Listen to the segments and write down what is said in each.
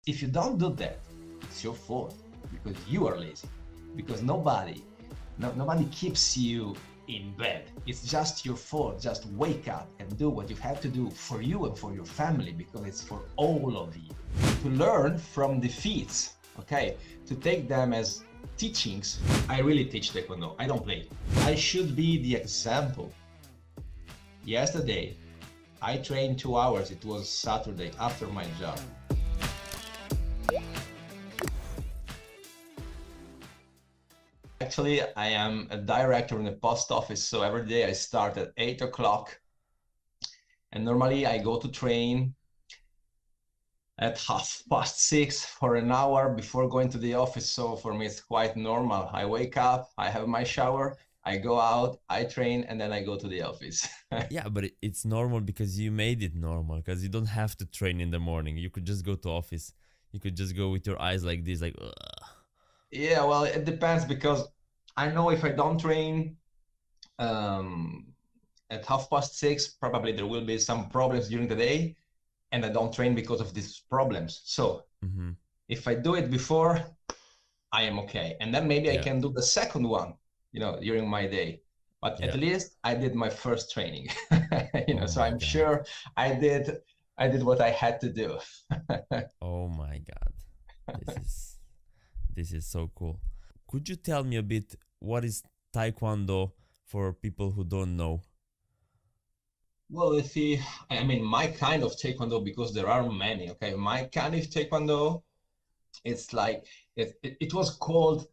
If you don't do that, it's your fault because you are lazy. Because nobody keeps you in bed. It's just your fault. Just wake up and do what you have to do for you and for your family, because it's for all of you. To learn from defeats, okay? To take them as teachings. I really teach Taekwondo. I don't play. I should be the example. Yesterday, I trained 2 hours. It was Saturday after my job. Actually, I am a director in the post office, so every day I start at 8 o'clock. And normally I go to train at 6:30 for an hour before going to the office. So for me, it's quite normal. I wake up, I have my shower, I go out, I train, and then I go to the office. Yeah, but it's normal because you made it normal, because you don't have to train in the morning. You could just go to office. You could just go with your eyes like this, like, ugh. Yeah, well, it depends, because I know if I don't train at 6:30, probably there will be some problems during the day, and I don't train because of these problems. So if I do it before, I am okay. And then maybe I can do the second one, during my day. But at least I did my first training, so I'm sure I did what I had to do. Oh my God. This is so cool. Could you tell me a bit, what is Taekwondo for people who don't know? Well, my kind of Taekwondo, because there are many, okay? My kind of Taekwondo, it's like, it was called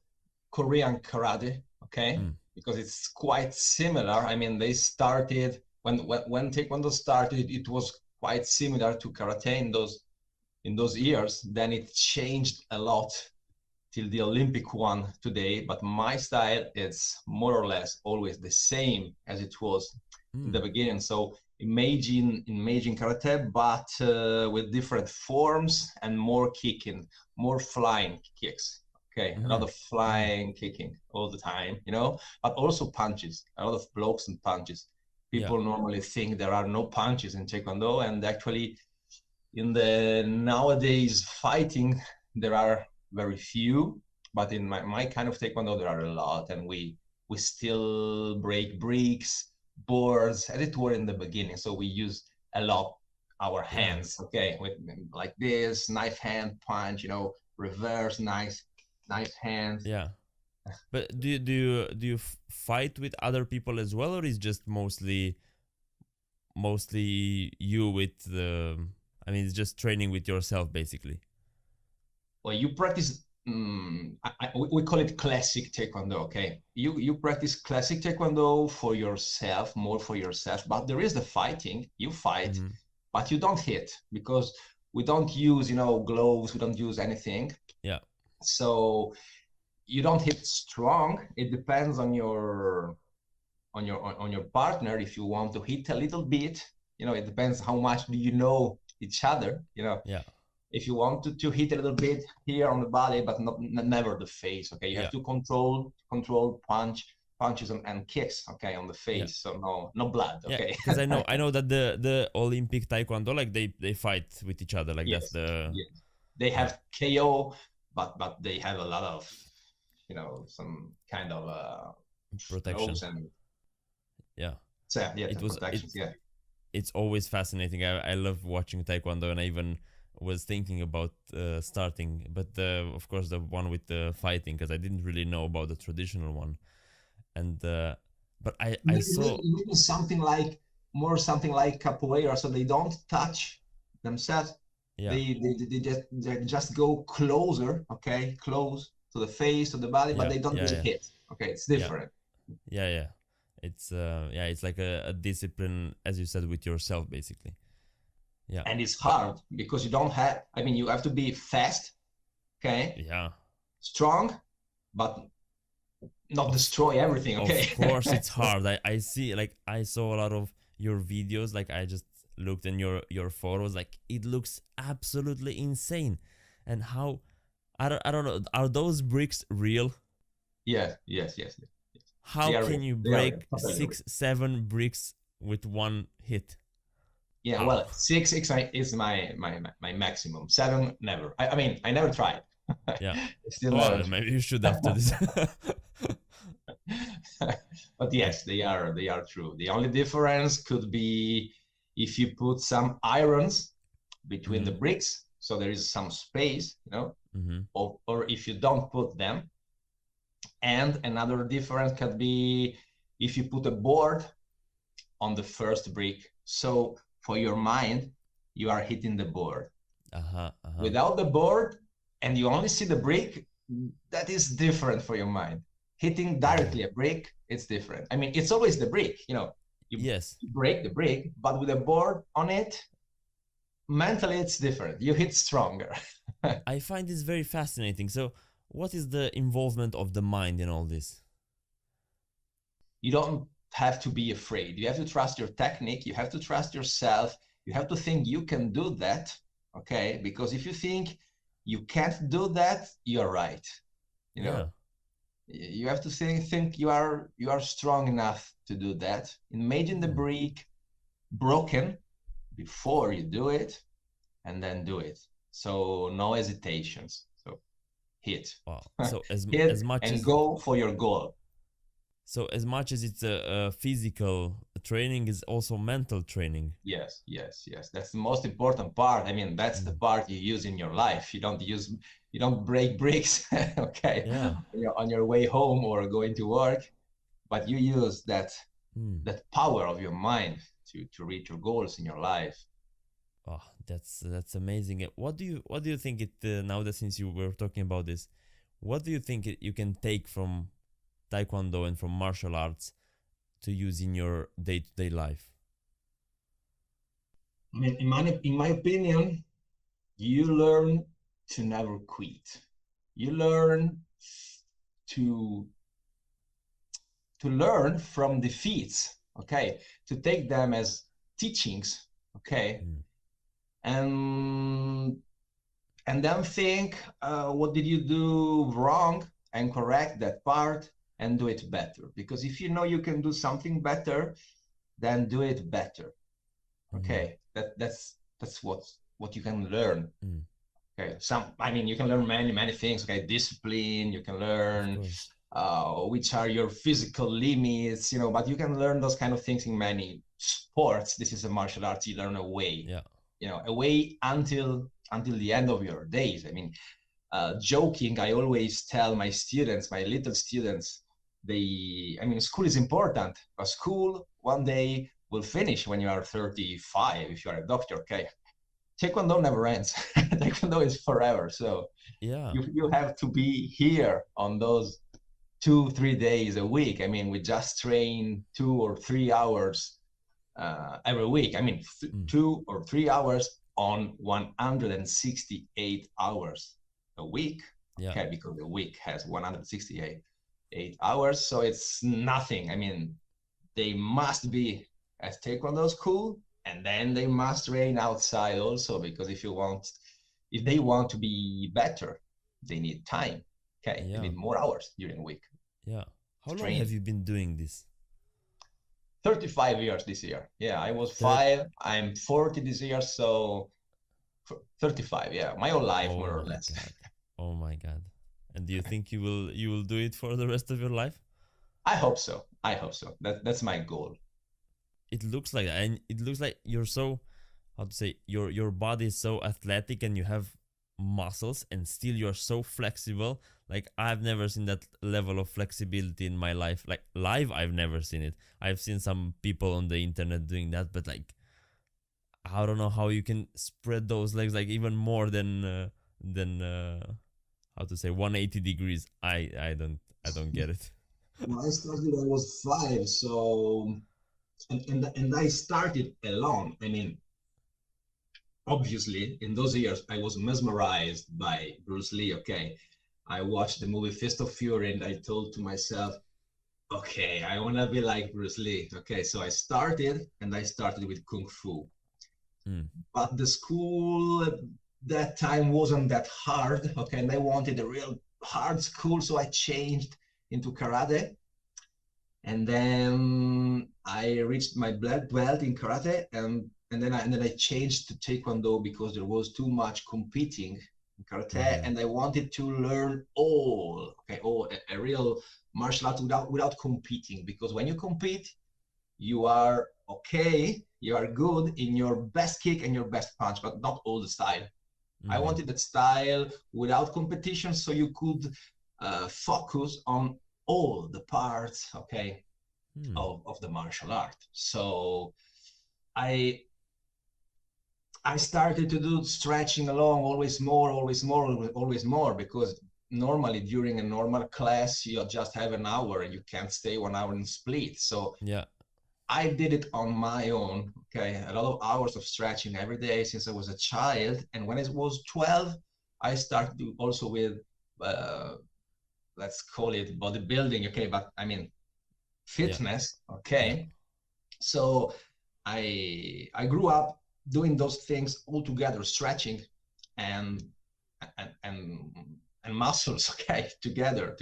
Korean karate, okay? Because it's quite similar. They started, when Taekwondo started, it was quite similar to karate in those years. Then it changed a lot till the Olympic one today. But my style is more or less always the same as it was in the beginning. So imagine karate, but with different forms and more kicking, more flying kicks. Okay, a lot of flying, kicking all the time, but also punches, a lot of blocks and punches. People normally think there are no punches in Taekwondo, and actually in the nowadays fighting, there are very few, but in my kind of Taekwondo, there are a lot, and we still break bricks, boards, as it were in the beginning. So we use a lot our hands, okay, with like this, knife hand punch, reverse knife hands. Yeah. But do you fight with other people as well, or is just mostly you with the? It's just training with yourself basically. Well, you practice. We call it classic Taekwondo. Okay, you practice classic Taekwondo for yourself, more for yourself. But there is the fighting. You fight, but you don't hit, because we don't use gloves. We don't use anything. Yeah. So you don't hit strong. It depends on your partner. If you want to hit a little bit, it depends how much do you know each other. Yeah. If you want to hit a little bit here on the body, but never the face. Okay, you have to control punches and kicks. Okay, on the face, so no blood. Okay. Because I know that the Olympic Taekwondo, like they fight with each other, like that's the. Yes. They have KO, but they have a lot of, some kind of protection. And it's always fascinating. I love watching Taekwondo, and I even was thinking about starting, but of course the one with the fighting, because I didn't really know about the traditional one, and but I saw something like capoeira, so they don't touch themselves. They just go closer, okay, close to the face, to the body, but they don't really hit. Okay, it's different. It's it's like a discipline, as you said, with yourself basically. Yeah. And it's hard because you don't have, you have to be fast, okay? Yeah. Strong, but not destroy everything, okay? Of course it's hard. I see, like, I saw a lot of your videos, like I just looked in your photos, like it looks absolutely insane. And how, I don't know, are those bricks real? Yes. How can you break 6-7 bricks with one hit? Yeah, Oh, well, six is my maximum. Seven, never. I mean, I never tried. yeah. Still never Well, maybe you should after this. but But yes, they are true. The only difference could be if you put some irons between the mm-hmm, bricks, so there is some space, you know, mm-hmm. or if you don't put them. And another difference could be if you put a board on the first brick. So for your mind, you are hitting the board. Uh-huh, uh-huh. Without the board, and you only see the brick, that is different for your mind. Hitting Oh, directly a brick, it's different. I mean, it's always the brick, you know, you, yes. you break the brick, but with a board on it, mentally it's different. You hit stronger. I find this very fascinating. So, what is the involvement of the mind in all this? You don't have to be afraid. You have to trust your technique. You have to trust yourself. You have to think you can do that. Okay. Because if you think you can't do that, you're right. You Yeah. know, you have to think you are strong enough to do that. Imagine the Hmm. brick broken before you do it, and then do it. So no hesitations. So hit, Wow. So as hit, much and as go for your goal. it's a physical training, is also mental training. Yes, yes, yes. That's the most important part. I mean, that's the Mm. part you use in your life. You don't break bricks, okay, Yeah. on your way home or going to work, but you use Mm. that power of your mind to reach your goals in your life. Oh, that's amazing. What do you think it now that since you were talking about this, what do you think you can take from Taekwondo and from martial arts to use in your day-to-day life? I mean, in my opinion, you learn to never quit. You learn to to learn from defeats, okay, to take them as teachings, okay, Mm. and and then think, what did you do wrong, and correct that part and do it better. Because if you know you can do something better, then do it better. Mm-hmm. Okay, that's what you can learn. Mm. Okay, I mean, you can learn many things. Okay, discipline. You can Of learn course. which are your physical limits, you know. But you can learn those kind of things in many sports. This is a martial arts. You learn a way, Yeah. you know, a way until the end of your days. I mean, joking, I always tell my students, my little students, I mean, school is important, but school one day will finish when you are 35. If you are a doctor, okay. Taekwondo never ends. Taekwondo is forever. So Yeah. you have to be here on those 2 3 days a week. I mean, we just train 2 or 3 hours every week. I mean, Mm. 2 or 3 hours on 168 hours a week. Yeah. Okay, because the week has 168 hours, so it's nothing. I mean, they must be at Taekwondo school, and then they must train outside also, because if they want to be better, they need time. Okay, they Yeah. need more hours during the week Yeah. How of long have training. you been doing this? 35 years this year. Yeah, I was Third. 5. I'm 40 this year, so 35. Yeah, my whole life, Oh more or my less. god. Oh my god. And do you think you will do it for the rest of your life? I hope so. I hope so. That's my goal. It looks like that. And it looks like you're so, how to say, your body is so athletic and you have muscles and still you're so flexible. Like I've never seen that level of flexibility in my life. Like live, I've never seen it. I've seen some people on the internet doing that, but like I don't know how you can spread those legs like even more than how to say 180 degrees. I don't get it. When I started, I was 5, so and I started alone. I mean, obviously, in those years, I was mesmerized by Bruce Lee. Okay, I watched the movie Fist of Fury, and I told to myself, okay, I want to be like Bruce Lee. Okay, so I started with Kung Fu. Mm, But the school that time wasn't that hard. Okay, and I wanted a real hard school, so I changed into karate. And then I reached my black belt in karate, and and then I changed to Taekwondo because there was too much competing in karate, Mm-hmm. and I wanted to learn a real martial art without competing. Because when you compete, you are okay, you are good in your best kick and your best punch, but not all the style. I Mm-hmm. wanted that style without competition, so you could focus on all the parts, okay, Hmm. of the martial art. So I I started to do stretching along, always more, always more, always more, because normally during a normal class you just have an hour and you can't stay 1 hour in split. So Yeah. I did it on my own. Okay, a lot of hours of stretching every day since I was a child, and when I was 12, I started also with uh, let's call it bodybuilding. Okay, but I mean Yeah. fitness. Yeah. Okay, so I grew up doing those things all together, stretching and and and, and muscles, okay, together.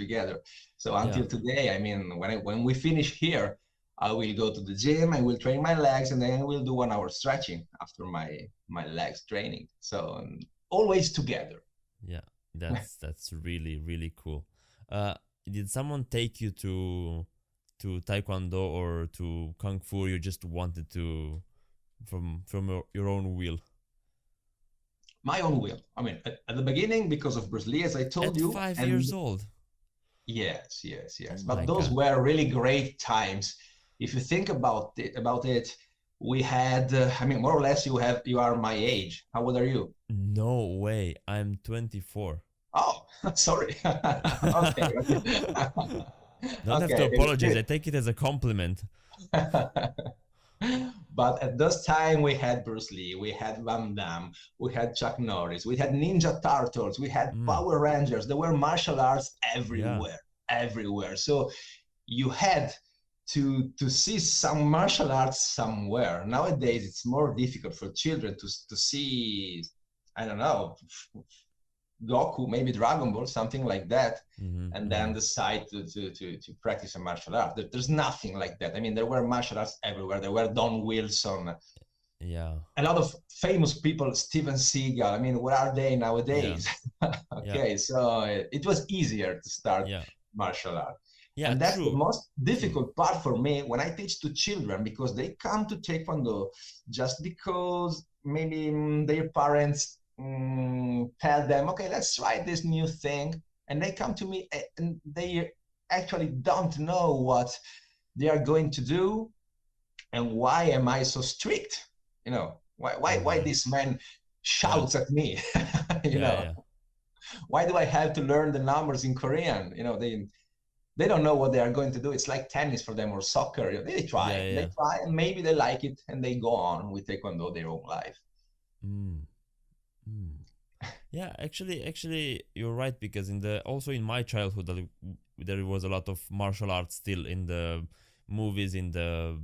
So Yeah. until today, I mean, when we finish here, I will go to the gym, I will train my legs, and then we'll do 1 hour stretching after my legs training. So always together. Yeah. That's really really cool. Uh, did someone take you to Taekwondo or to Kung Fu? You just wanted to from your own will. My own will. I mean, at the beginning, because of Bruce Lee, as I told At you, 5 years and old. Oh yes. my But those god. were really great times. If you think about it, we had. I mean, more or less, you are my age. How old are you? No way. I'm 24. Oh, sorry. Okay, okay, Don't have to apologize. okay. I take it as a compliment. But at this time, we had Bruce Lee, we had Van Damme, we had Chuck Norris, we had Ninja Turtles, we had Mm, Power Rangers. There were martial arts yeah. everywhere. So you had to see some martial arts somewhere. Nowadays, it's more difficult for children to see, I don't know, Goku, maybe Dragon Ball, something like that, Mm-hmm, and mm-hmm. then decide to practice a martial art. There's nothing like that. I mean, there were martial arts everywhere. There were Don Wilson, Yeah. a lot of famous people, Steven Seagal. I mean, where are they Yeah. nowadays? Yeah. Okay, so it was easier to start Yeah. martial art. Yeah, And that's the true. most True. difficult part for me when I teach to children, because they come to Taekwondo just because maybe their parents tell them, okay, let's try this new thing. And they come to me and they actually don't know what they are going to do, and why am I so strict? Why Mm-hmm. this man Yeah. shouts at me? you Yeah, know, yeah. why do I have to learn the numbers in Korean? They don't know what they are going to do. It's like tennis for them or soccer. Yeah, They yeah. try, and maybe they like it, and they go on with Taekwondo their own life. Mm. Mm. Yeah, actually, you're right because in the also in my childhood, there was a lot of martial arts still in the movies, in the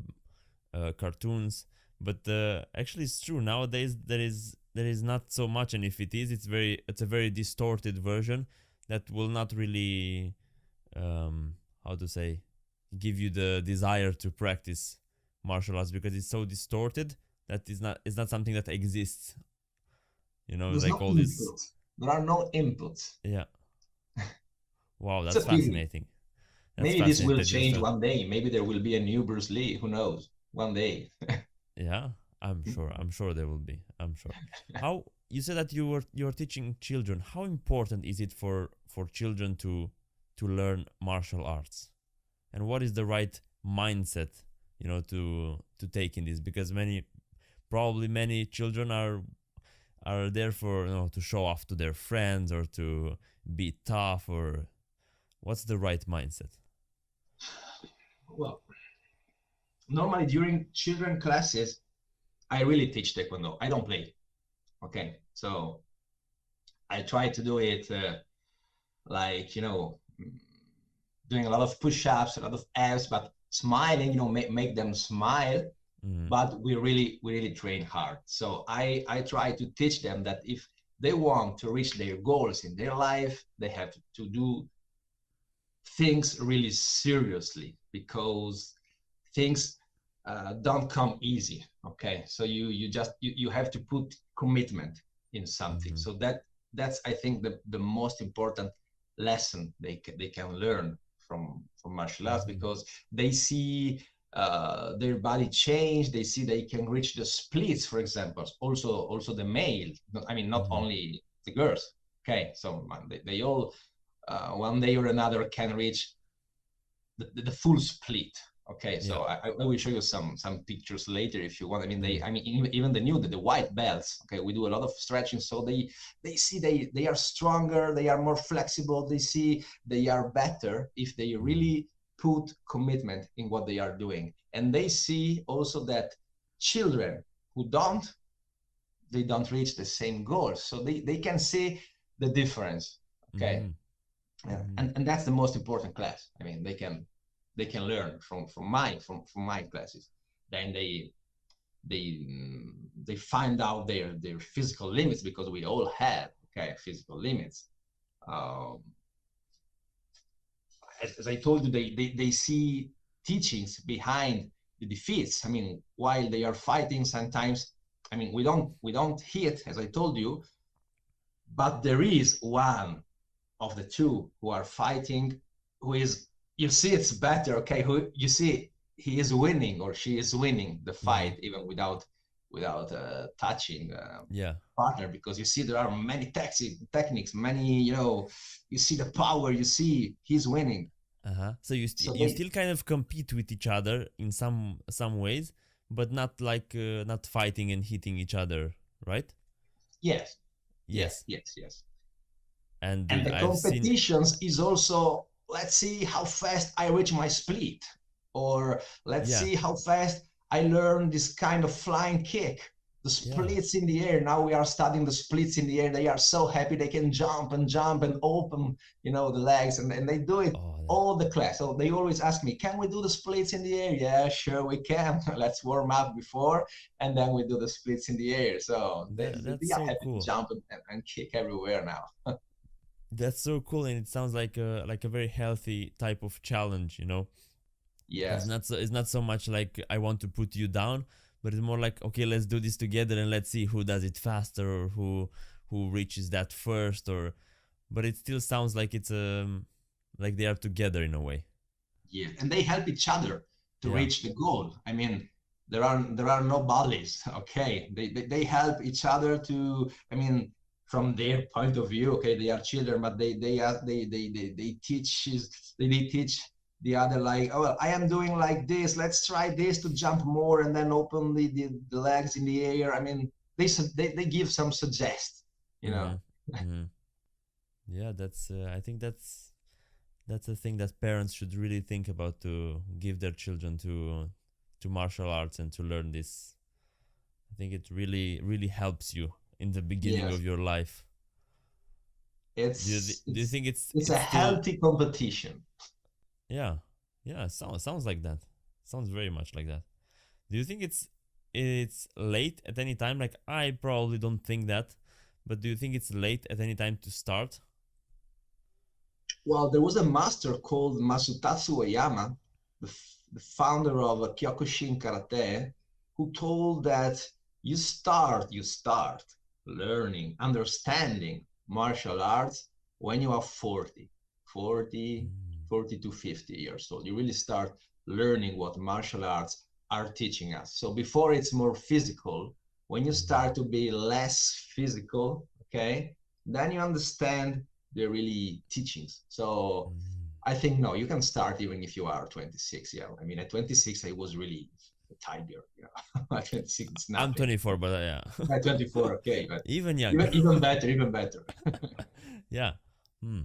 cartoons. But actually, it's true nowadays. There is not so much, and if it is, it's a very distorted version that will not really how to say give you the desire to practice martial arts because it's so distorted that it's not something that exists. There's Like no all this. inputs. There are no inputs. Yeah. Wow, It's that's a pity. fascinating. That's Maybe this fascinating will that you change start. one day. Maybe there will be a new Bruce Lee. Who knows? One day. Yeah, I'm sure. I'm sure there will be. I'm sure. How you said that you're teaching children. How important is it for children to learn martial arts? And what is the right mindset, to take in this? Because probably many children are there for to show off to their friends or to be tough or what's the right mindset? Well, normally during children classes, I really teach Taekwondo. I don't play. Okay, so I try to do it like doing a lot of push-ups, a lot of abs, but smiling. Make them smile. Mm-hmm. But we really train hard. So I try to teach them that if they want to reach their goals in their life, they have to do things really seriously, because things don't come easy. Okay, so you have to put commitment in something. Mm-hmm. So that's I think the most important lesson they can learn from martial arts, Mm-hmm. because they see their body change. They see they can reach the splits, for example. Also the male. I mean, not Mm-hmm. only the girls. Okay, so they all one day or another can reach the full split. Okay, Yeah. so I will show you some pictures later if you want. I mean, Mm-hmm. even the new the white belts. Okay, we do a lot of stretching, so they see they are stronger, they are more flexible. They see they are better if they Mm-hmm. really put commitment in what they are doing, and they see also that children who don't reach the same goals, so they can see the difference. Okay, Mm-hmm. yeah. Mm-hmm. And that's the most important class. I mean, they can learn from my classes. Then they find out their physical limits, because we all have, okay, physical limits. um, as I told you, they see teachings behind the defeats. I mean, while they are fighting, sometimes, I mean, we don't hit, as I told you, but there is one of the two who are fighting, who is, you see it's better, okay, who you see he is winning or she is winning the Mm-hmm. fight, even without touching Yeah. partner, because you see there are many techniques, many, you see the power, you see he's winning. Uh-huh. So So you they still kind of compete with each other in some ways, but not like not fighting and hitting each other, right? Yes, yes, Yes. yes, yes. And And the I've seen. competitions is also, let's see how fast I reach my split, or let's Yeah. see how fast I learn this kind of flying kick, the Yeah. splits in the air. Now we are studying the splits in the air. They are so happy they can jump and open, the legs, and they do it Oh, all the class. So they always ask me, can we do the splits in the air? Yeah, sure we can. Let's warm up before, and then we do the splits in the air. So that's they are so happy to cool. jump and kick everywhere now. That's so cool, and it sounds like a very healthy type of challenge, you know. Yes. It's not so much like I want to put you down, but it's more like, okay, let's do this together and let's see who does it faster, or who reaches that first, or but it still sounds like it's like they are together in a way. Yeah, and they help each other to Yeah. reach the goal. I mean, there are no bullies. Okay, they help each other to. I mean, from their point of view, okay, they are children, but they they teach the other, like, oh, well, I am doing like this. Let's try this to jump more and then open the legs in the air. I mean, they give some suggest, you know. Mm-hmm. Mm-hmm. Yeah, that's I think that's a thing that parents should really think about, to give their children to martial arts and to learn this. I think it really helps you in the beginning Yes, of your life. it's Do you it's think it's it's a it's still? healthy competition. Yeah, yeah, sounds like that. Sounds very much like that. Do you think it's late at any time? Like, I probably don't think that, but do you think it's late at any time to start? Well, there was a master called Masutatsu Oyama, the founder of Kyokushin Karate, who told that you start learning, understanding martial arts when you are 40, 40, Mm, 40 to 50 years old. You really start learning what martial arts are teaching us. So before it's more physical, when you mm-hmm, start to be less physical, okay, then you understand the really teachings. So mm. I think no, you can start even if you are 26. Yeah, I mean at 26 I was really a tiger. At 26 it's I'm nothing. 24, but yeah, At 24, okay, but even young. even better, even better. Yeah. Hmm.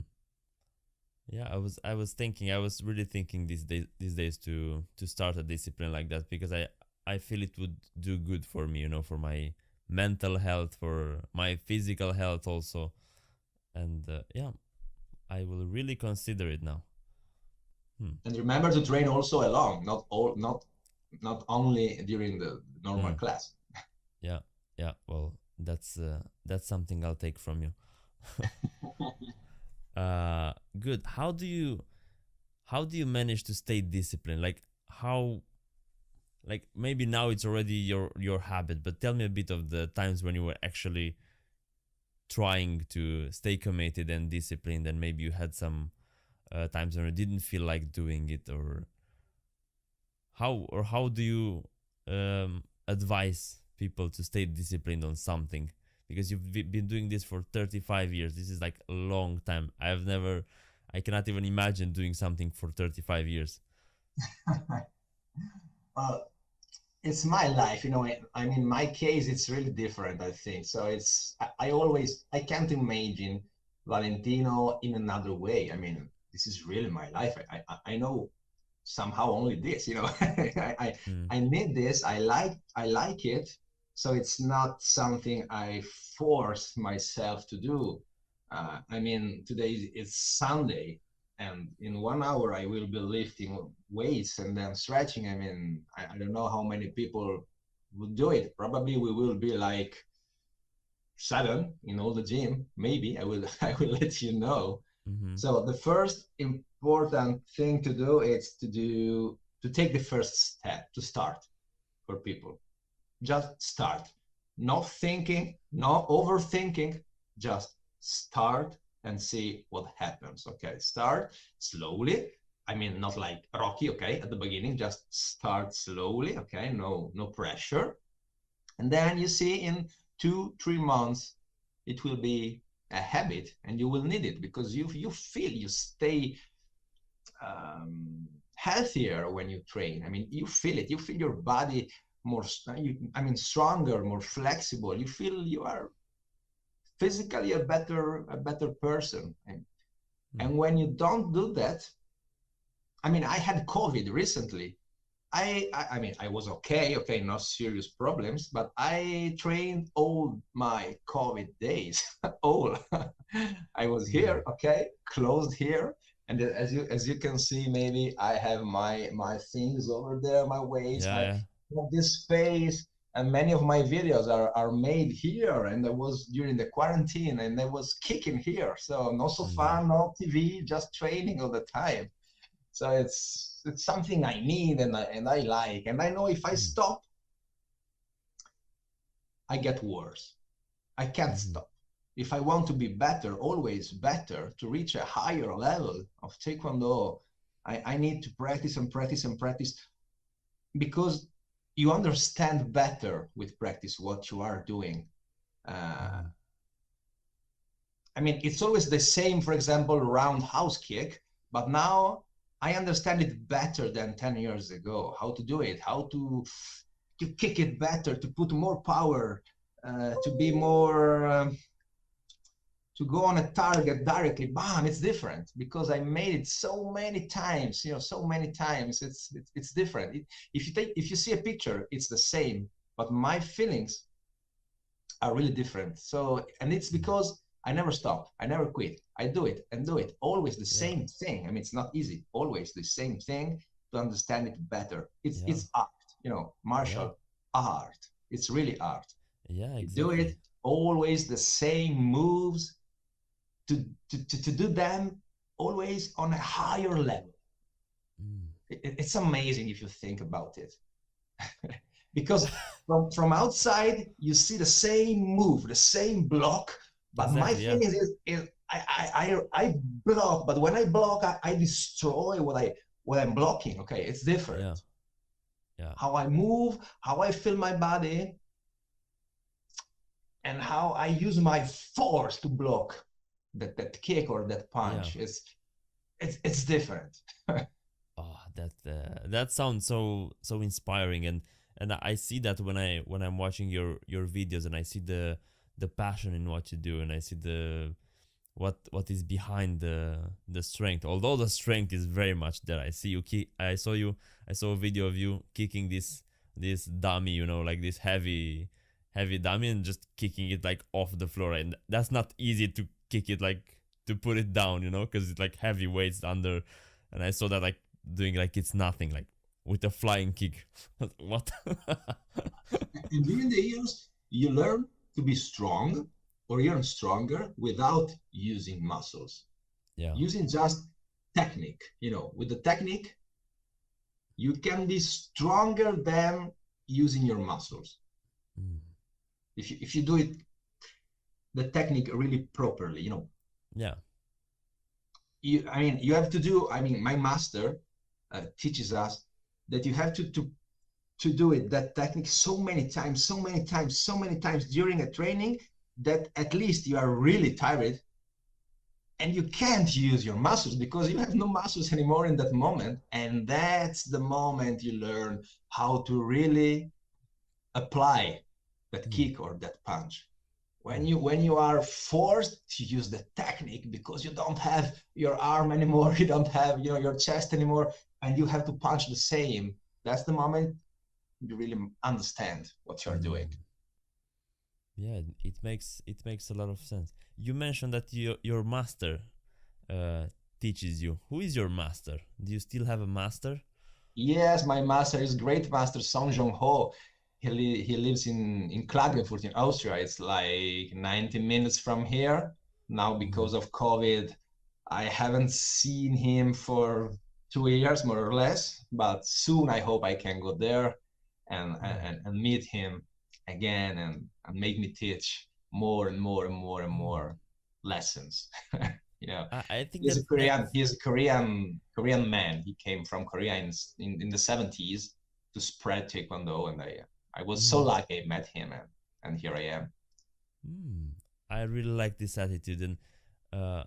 Yeah, I was thinking, I was really thinking these days to start a discipline like that, because I feel it would do good for me, for my mental health, for my physical health also, and yeah, I will really consider it now. Hmm. And remember to train also along, not only during the normal Hmm. class. Yeah. Yeah. Well, that's something I'll take from you. Good. How do you manage to stay disciplined? Like, how like maybe now it's already your habit, but tell me a bit of the times when you were actually trying to stay committed and disciplined, and maybe you had some times when you didn't feel like doing it, or how do you advise people to stay disciplined on something, because you've been doing this for 35 years. This is like a long time. I cannot even imagine doing something for 35 years. Well, it's my life, you know. I mean, my case, it's really different, I think. So I can't imagine Valentino in another way. I mean, this is really my life. I know somehow only this, you know. Mm, I need this. I like it. So it's not something I force myself to do. I mean, today is Sunday, and in 1 hour I will be lifting weights and then stretching. I mean, I don't know how many people would do it. Probably we will be like seven in all the gym. Maybe I will I will let you know. mm-hmm. So the first important thing to do is to take the first step, to start for people. Just start. No thinking, no overthinking, just start and see what happens. Okay, start slowly. I mean, not like Rocky, okay, at the beginning, just start slowly, okay, no pressure. And then you see in 2 3 months it will be a habit, and you will need it because you feel you stay healthier when you train. I mean, you feel it. You feel your body more. I mean, stronger, more flexible. You feel you are physically a better person. Mm, And when you don't do that, I mean, I had COVID recently. I mean, I was okay, no serious problems, but I trained all my COVID days, all. I was mm. here, okay, closed here, and as you can see, maybe I have my things over there, my weights, Yeah, yeah. this space, and many of my videos are made here, and I was during the quarantine, and I was kicking here, so no Mm, sofa, no TV, just training all the time. So it's something I need and I like. And I know if I mm, stop, I get worse. I can't mm-hmm. stop. If I want to be better, always better, to reach a higher level of Taekwondo, I need to practice and practice and practice because you understand better with practice what you are doing. Uh, Mm-hmm. I mean, it's always the same, for example, roundhouse kick, but now I understand it better than 10 years ago, how to do it, how to kick it better, to put more power, to be more, to go on a target directly. Bam, it's different because I made it so many times, so many times. It's different. If you see a picture, it's the same, but my feelings are really different. So, and it's Mm. because I never stop. I never quit. I do it and do it. Always the Yeah, same thing. I mean, it's not easy. Always the same thing to understand it better. It's yeah, it's art, yeah, martial art. It's really art. yeah, You do exactly. it always the same moves to do them always on a higher level. Mm. It's amazing if you think about it. Because from outside you see the same move, the same block, but my Exactly, yeah, feeling is I block, but when I block, I destroy what I'm blocking. Okay, it's different. yeah, yeah, How I move, how I feel my body, and how I use my force to block that kick or that yeah. punch. It's different. Oh, that sounds so inspiring, and I see that when I'm watching your videos, and I see the passion in what you do, and I see the what is behind the strength. Although the strength is very much there. I see you kick. I saw a video of you kicking this dummy, like this heavy dummy, and just kicking it like off the floor, and that's not easy to kick it, like to put it down, because it's like heavy weights under. And I saw that like doing like it's nothing, like with a flying kick. What? And during the years, you learn to be strong or even stronger without using muscles, Yeah. using just technique. With the technique, you can be stronger than using your muscles. Mm. If you do it, the technique really properly, Yeah. I mean, you have to do, I mean, my master teaches us that you have to do it, that technique so many times, so many times, so many times during a training that at least you are really tired and you can't use your muscles because you have no muscles anymore in that moment. And that's the moment you learn how to really apply that Mm. kick or that punch. Mm. When you are forced to use the technique because you don't have your arm anymore, you don't have your chest anymore, and you have to punch the same, that's the moment you really understand what you're doing. Mm. Yeah, it makes a lot of sense. You mentioned that your master uh, teaches you. Who is your master? Do you still have a master? Yes, my master is great master Song Jong Ho. He lives in Klagenfurt in Austria. It's like 90 minutes from here. Now, Mm-hmm. because of COVID, I haven't seen him for 2 years, more or less. But soon I hope I can go there and Mm. and meet him again and make me teach more and more and more and Mm. more lessons. you know I think he's that a Korean. that's He's a Korean man. He came from Korea in the 70s to spread Taekwondo, and I was so mm-hmm. lucky I met him, and here I am. Mm. I really like this attitude, and uh,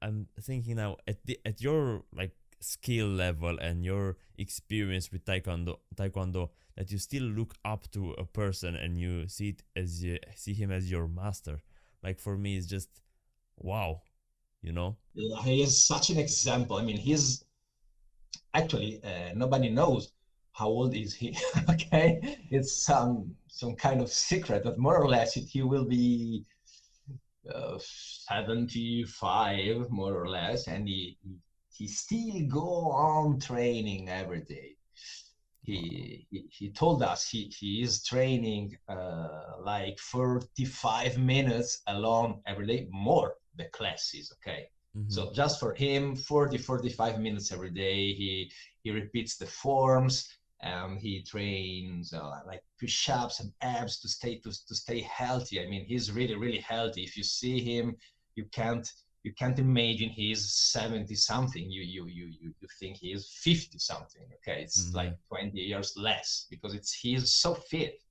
I'm thinking now at your like skill level and your experience with taekwondo that you still look up to a person and you see him as your master. Like for me, it's just wow, you know. He is such an example. I mean, he's actually nobody knows how old is he. Okay, it's some kind of secret, but more or less he will be 75 more or less, and he still go on training every day. Wow. He told us he is training like 45 minutes alone every day, more the classes. Okay, Mm-hmm. so just for him 45 minutes every day. He repeats the forms, and he trains like push-ups and abs to stay healthy. I mean, he's really really healthy. If you see him, you can't imagine he's 70 something. You think he is 50 something. Okay, it's Mm-hmm. like 20 years less because he's so fit.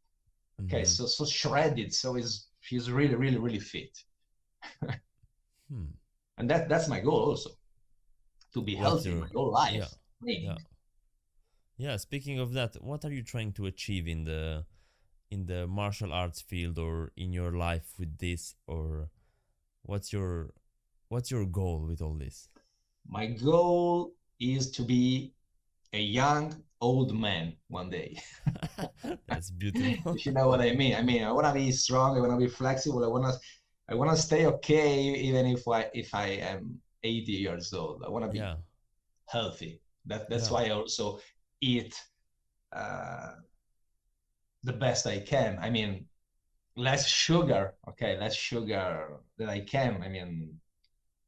Okay, Mm-hmm. so shredded. So he's really really really fit, Hmm. and that's my goal also, to be What's healthy your my whole yeah, life yeah, training. yeah, speaking of that, what are you trying to achieve in the martial arts field or in your life with this, or what's your what's your goal with all this? My goal is to be a young old man one day. That's beautiful. If you know what I mean. I mean, I want to be strong. I want to be flexible. I want to stay okay even if I am 80 years old. I want to be Yeah, healthy. That's yeah, why I also eat uh, the best I can. I mean, less sugar. Okay, less sugar than I can. I mean,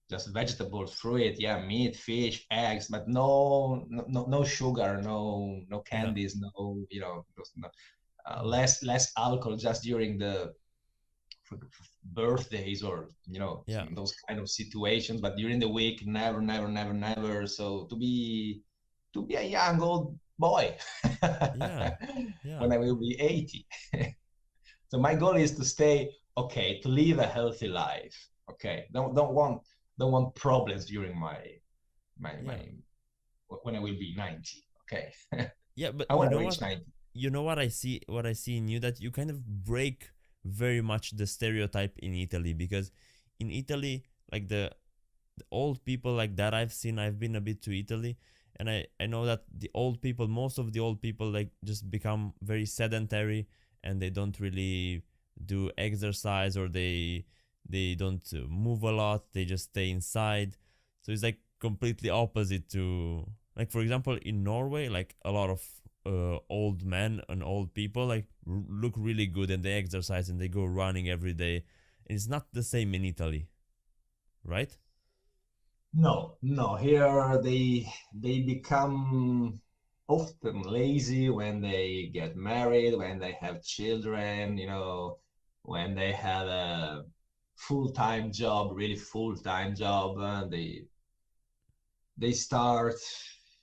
just vegetables, fruit, yeah, meat, fish, eggs, but no sugar, no yeah. candies, no no, Mm. less alcohol just during the birthdays or Yeah, those kind of situations, but during the week, never, never, never, never. So to be a young old boy yeah, yeah, when I will be 80. So my goal is to stay okay, to live a healthy life. Okay, don't want problems during my yeah, when I will be 90. Okay, yeah. But I you want to know reach what? 90. You know what I see in you, that you kind of break very much the stereotype in Italy, because in Italy, like the old people like that I've been a bit to Italy, and I know that the old people, most of the old people, like just become very sedentary, and they don't really do exercise, or they don't move a lot, they just stay inside. So it's like completely opposite to, like, for example, in Norway, like a lot of old men and old people like look really good, and they exercise and they go running every day, and it's not the same in Italy, right? No, no. Here they become. often lazy when they get married, when they have children, when they have a full-time job, really full-time job, they start,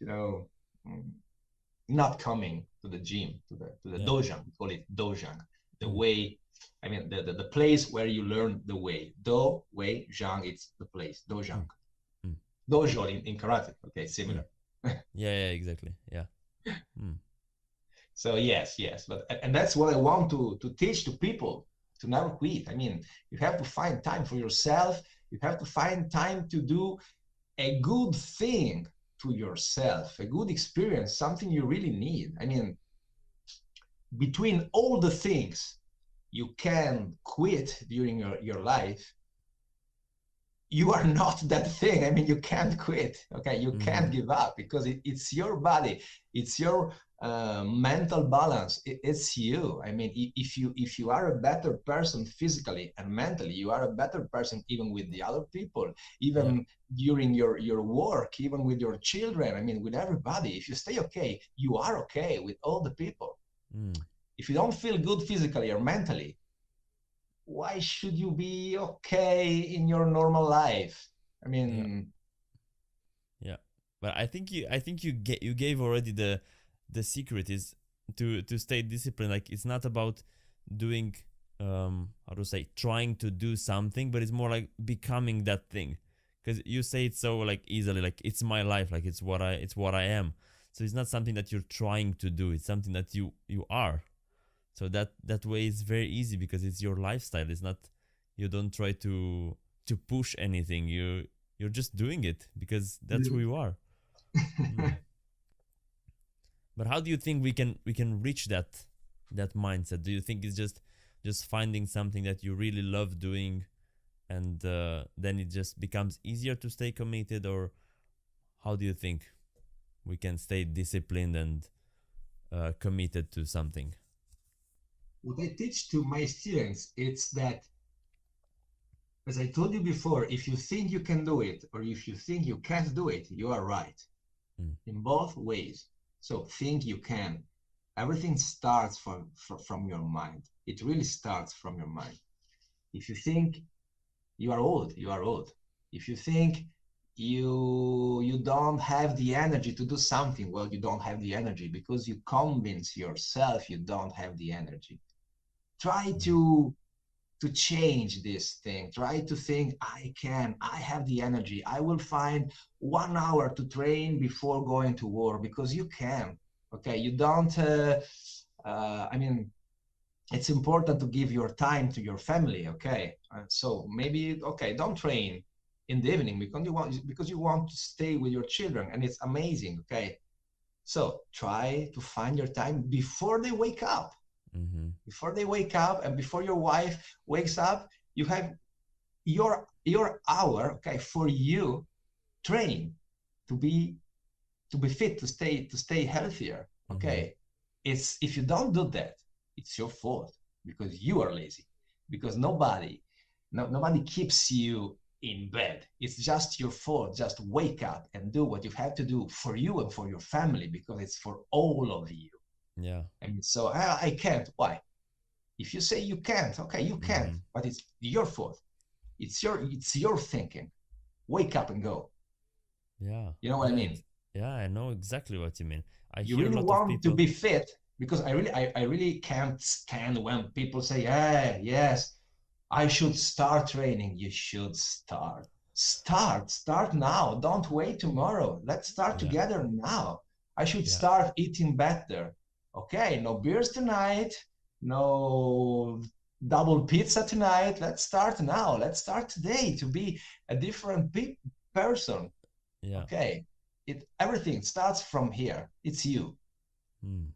you know, mm, not coming to the gym, to the Yeah. dojang. We call it dojang, the Mm, way. I mean, the place where you learn the way. Do, way, zhang. It's the place. Dojang, mm, mm, dojo in karate. Okay, mm. similar. Yeah, yeah, exactly. Yeah. Mm, So yes, yes, but and that's what I want to teach to people, to never quit. I mean, you have to find time for yourself. You have to find time to do a good thing to yourself, a good experience, something you really need. I mean, between all the things you can quit during your life, you are not that thing. I mean, you can't quit. Okay, you mm-hmm. can't give up because it's your body, it's your mental balance. It's you. I mean, if you are a better person physically and mentally, you are a better person even with the other people, Yeah. even during your work, even with your children. I mean, with everybody. If you stay okay, you are okay with all the people. Mm, If you don't feel good physically or mentally, why should you be okay in your normal life? I yeah. mean, Yeah. But I think you gave already the secret is to stay disciplined. Like it's not about doing how to say trying to do something, but it's more like becoming that thing. Because you say it so like easily, like it's my life, like it's what I am. So it's not something that you're trying to do. It's something that you are. So that way is very easy because it's your lifestyle. It's not you don't try to push anything. You're just doing it because that's who you are. Mm. But how do you think we can reach that mindset? Do you think it's just finding something that you really love doing, and then it just becomes easier to stay committed, or how do you think we can stay disciplined and committed to something? what I teach to my students, it's that, as I told you before, if you think you can do it or if you think you can't do it, you are right Mm. in both ways. So think you can. Everything starts from your mind. It really starts from your mind. If you think you are old, you are old. If you think you don't have the energy to do something, well, you don't have the energy because you convince yourself you don't have the energy. Try Mm. to change this thing. Try to think, I have the energy. I will find 1 hour to train before going to war because you can. Okay, you don't. I mean, it's important to give your time to your family. Okay, so maybe okay, don't train in the evening because you want to stay with your children, and it's amazing. Okay, so try to find your time before they wake up. Mm-hmm. Before they wake up and before your wife wakes up, you have your hour, okay, for you train to be to be fit, to stay healthier. Mm-hmm. Okay, it's if you don't do that, it's your fault because you are lazy. Because nobody keeps you in bed. It's just your fault. Just wake up and do what you have to do for you and for your family because it's for all of you. Yeah. I mean, so I can't. Why? If you say you can't, okay, you can't, Mm-hmm. but it's your fault. It's your thinking. Wake up and go. Yeah. You know what I Yeah. mean? Yeah. I know exactly what you mean. I You hear a really lot of want to people. be fit because I really can't stand when people say, "Hey, yes, I should start training." You should start. Start now. Don't wait tomorrow. Let's start Yeah. together now. I should Yeah. start eating better. Okay, no beers tonight. No double pizza tonight. Let's start now. Let's start today to be a different person. Yeah. Okay, everything starts from here. It's you Mm.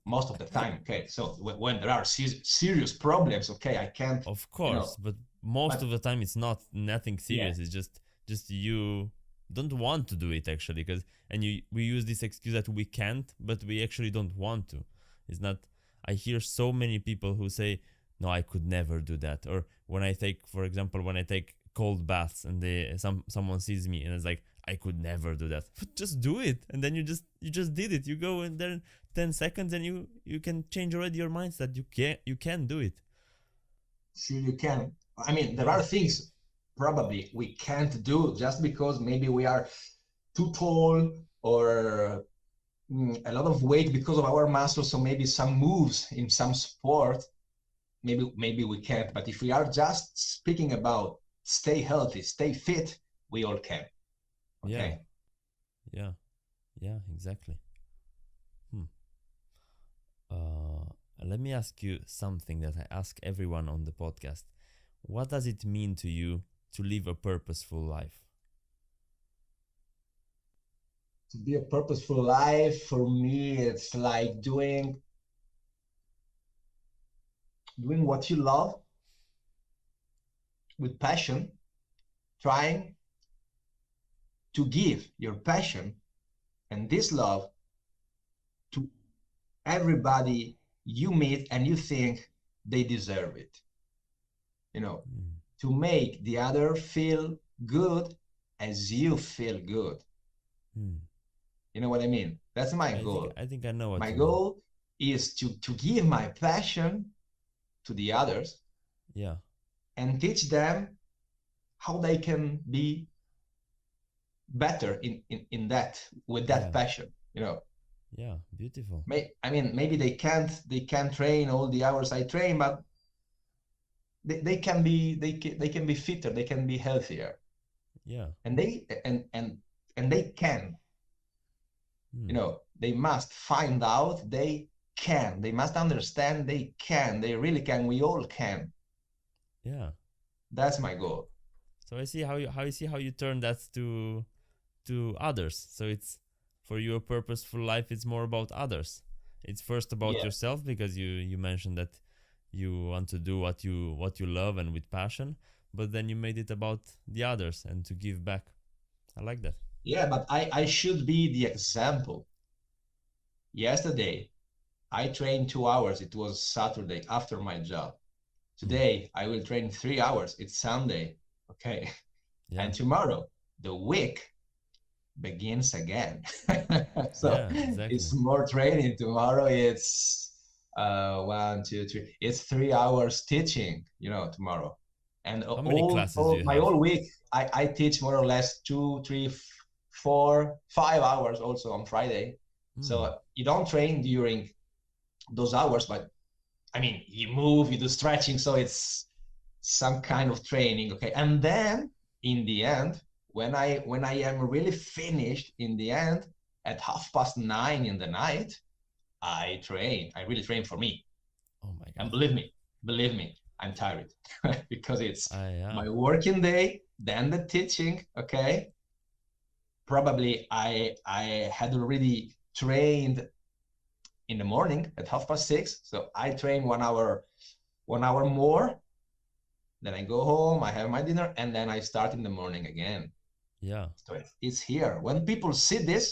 most of the time. Okay, so when there are serious problems, okay, I can't, Of you know, course, but most but of the time it's not nothing yeah, serious. It's just you don't want to do it actually, because and we use this excuse that we can't, but we actually don't want to. It's not. I hear so many people who say, "No, I could never do that." Or when I take, for example, when I take cold baths, and someone sees me and it's like, I could never do that. But just do it, and then you just did it. You go in there 10 seconds and you can change already your mindset. You can do it. Sure, you can. I mean, there Yeah. are things probably we can't do just because maybe we are too tall or a lot of weight because of our muscles. So maybe some moves in some sport, maybe we can't. But if we are just speaking about stay healthy, stay fit, we all can. Yeah. Okay. Yeah. Yeah, exactly. Hmm. uh Let me ask you something that I ask everyone on the podcast. What does it mean to you to live a purposeful life? To be a purposeful life for me, it's like doing what you love with passion, trying to give your passion and this love to everybody you meet and you think they deserve it. You know, Hmm. to make the other feel good as you feel good. Hmm. You know what I mean? That's my I think goal. I think I know what My you mean. goal is to give my passion to the others Yeah. and teach them how they can be better in that with that Yeah. passion. You know, Yeah. Beautiful. I mean, maybe they can't train all the hours I train, but they can be fitter, they can be healthier, Yeah. and they can. You Hmm. know, they must find out they must understand they can, they really can, we all can. Yeah. That's my goal. So I see how you turn that to others. So it's, for you, a purposeful life. It's more about others. It's first about Yeah, yourself, because you mentioned that you want to do what you love and with passion, but then you made it about the others and to give back. I like that. yeah, but I should be the example. Yesterday I trained 2 hours, it was Saturday after my job. Hmm. Today I will train 3 hours, it's Sunday. Okay. Yeah. And tomorrow the week begins again. So Yeah. Exactly. it's more training. Tomorrow it's 1, 2, 3. It's 3 hours teaching, tomorrow. And How many classes do you my have? whole week, I teach more or less 2, 3, 4, 5 hours also on Friday. Hmm. So you don't train during those hours, but I mean, you move, you do stretching, so it's some kind of training, okay? And then in the end, when I am really finished in the end at 9:30 in the night, I train. I really train for me. Oh my And god. believe me, I'm tired because it's Yeah. my working day, then the teaching, okay? Probably I had already trained in the morning at 6:30, so I train 1 hour more. Then I go home, I have my dinner, and then I start in the morning again. Yeah. So it's here. When people see this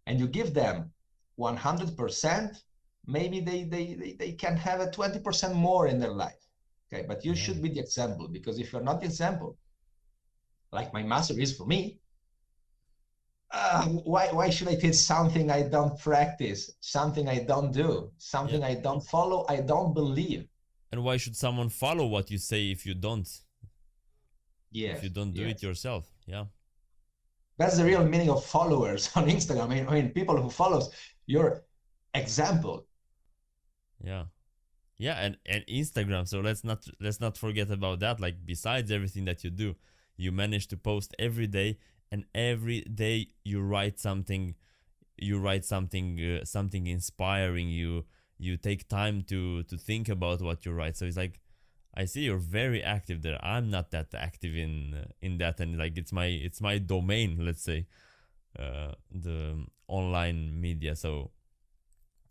and you give them 100%, maybe they can have a 20% more in their life. Okay, but you Yeah. should be the example, because if you're not the example, like my master is for me, why should I teach something I don't practice, something I don't do, Yeah. something I don't follow, I don't believe? And why should someone follow what you say if you don't, Yes, do it yes. yourself? Yeah. That's the Yeah. real meaning of followers on Instagram. I mean, people who follows your example. Yeah. Yeah, and Instagram. So let's not forget about that. Like, besides everything that you do, you manage to post every day, and every day you write something inspiring. You take time to think about what you write. So it's like, I see you're very active there. I'm not that active in that, and like, it's my domain, let's say, the online media. So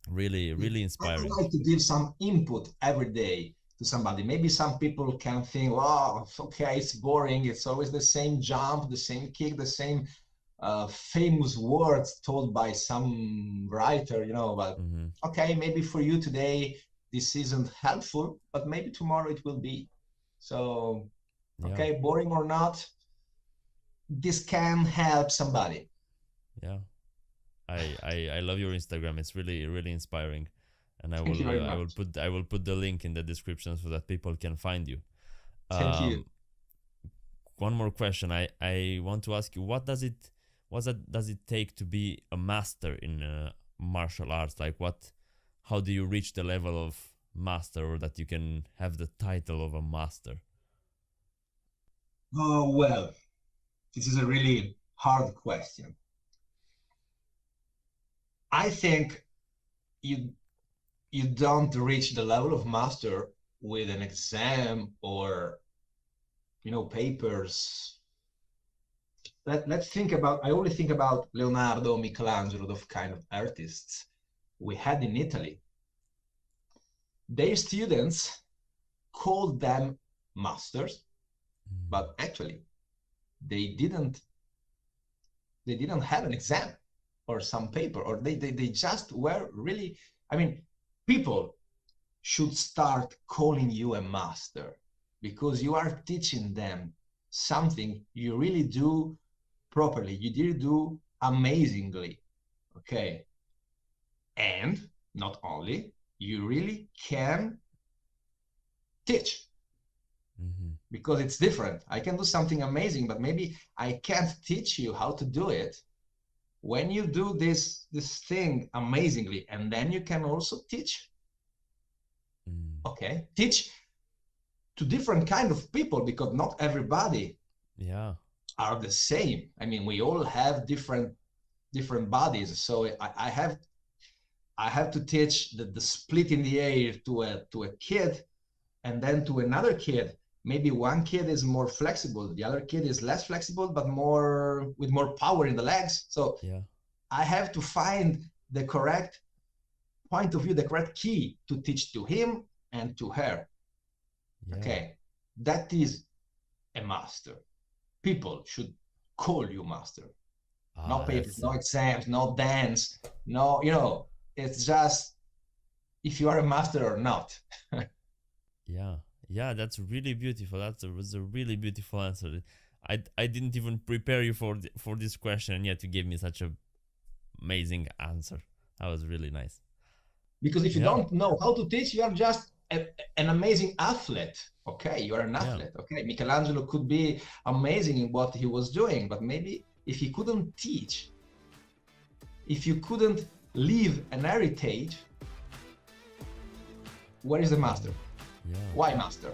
really, Yeah. really I inspiring. like to give some input every day to somebody. Maybe some people can think, "Wow, okay, it's boring. It's always the same jump, the same kick, the same famous words told by some writer." But Mm-hmm. okay, maybe for you today this isn't helpful, but maybe tomorrow it will be. So Yeah. Okay, boring or not, this can help somebody. Yeah. I love your Instagram. It's really really inspiring, and Thank you very much. I will put the link in the description so that people can find you. Thank you. Um, One more question. I want to ask you, what that does it take to be a master in martial arts? Like what, how do you reach the level of master, or that you can have the title of a master? Oh, well, this is a really hard question. I think you you don't reach the level of master with an exam or papers. Let's think about, I only think about Leonardo, Michelangelo, those kind of artists we had in Italy. Their students called them masters, Mm. but actually they didn't they didn't have an exam or some paper, or they just were really, I mean, people should start calling you a master because you are teaching them something you really do properly, you did do amazingly. Okay. And not only, you really can teach, Mm-hmm. because it's different. I can do something amazing, but maybe I can't teach you how to do it. When you do this thing amazingly, and then you can also teach. Mm. Okay, teach to different kind of people, because not everybody Yeah. are the same. I mean, we all have different bodies. So I have to teach the split in the air to a kid, and then to another kid. Maybe one kid is more flexible, the other kid is less flexible, but more with more power in the legs. So Yeah. I have to find the correct point of view, the correct key to teach to him and to her. Yeah. Okay, that is a master. People should call you master. No Ah, papers, that's no exams, no dance, no, it's just if you are a master or not. yeah. Yeah, that's really beautiful. Was a really beautiful answer. I didn't even prepare you for for this question, and yet you gave me such a amazing answer. That was really nice. Because if you Yeah. don't know how to teach, you are just an amazing athlete. Okay, you are an Yeah. athlete. Okay, Michelangelo could be amazing in what he was doing, but maybe if he couldn't teach, if you couldn't leave an heritage, where is the Mm-hmm. master? Yeah. Why master?